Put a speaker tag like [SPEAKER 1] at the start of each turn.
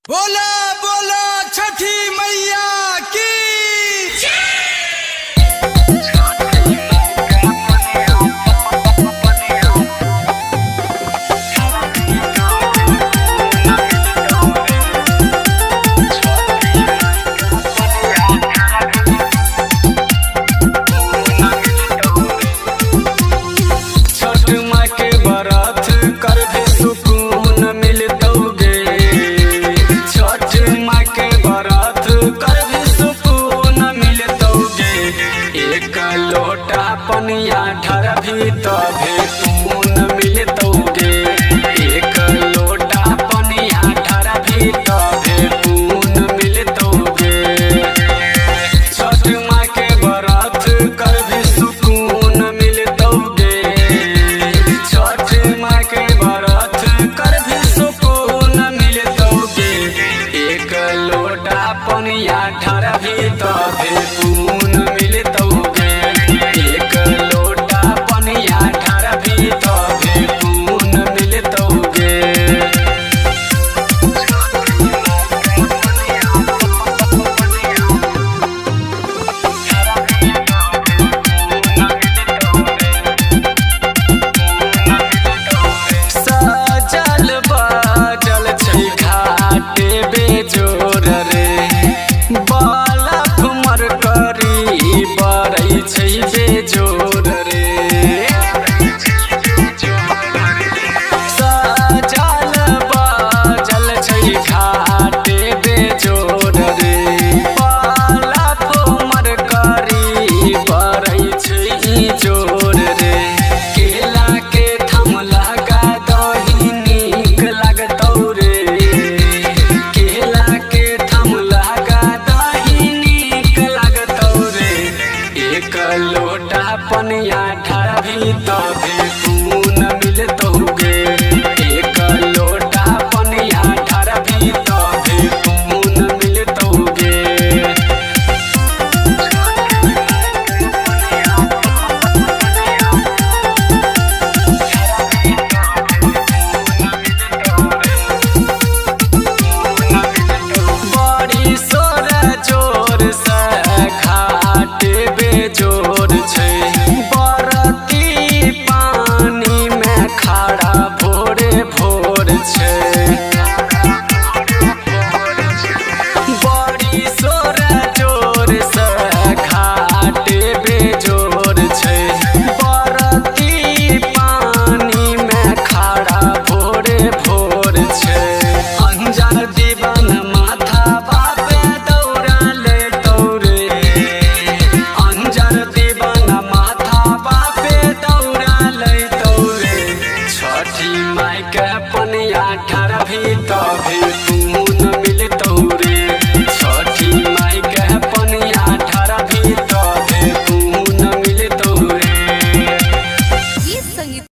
[SPEAKER 1] बोला बोला छठी मैया की
[SPEAKER 2] पनिया ढर भी तभे खून मिलतौगे। एक लोटा पनिया ढर भी तभे खून मिलतौगे। छठ माँ के व्रत कर भी सुकून मिलतौगे। छठ माँ के व्रत कर भी सुकून मिलतौगे। एक लोटा पनिया ढर भी तभे खून मिलतौगे। एक लोटा पनिया ढर भी तभे खून मिलतौगे। सजल बाजल छै घाटे बेजोर रे। बालक मरकरी बरै छै बेजोर रे। सजल बाजल छै घाटे बेजोर रे। बालक मरकरी बरै छै जोर रे। केला के थम लगा दही नीक लागतौ रे। केला के थम लगा दही नीक लागतौ रे। एक लोटा पनिया ढर भी तभे खून मिलतौगे। एक लोटा पनिया ढर भी तभे खून मिलतौगे। बड़ी सोर जोर से घाट बेजोर छै। बरती पानी में खड़ा भोरे भोर छै। बड़ी सोर जोर से घाट बेजोर छै। बरती पानी में खड़ा भोरे भोर छै। अंजर दीवान माथा बापे दौड़ा ले दौड़े। अंजर दीवान माथा बापे दौड़ा ले दौड़े। छठी माई के पनिया ढर भी तभे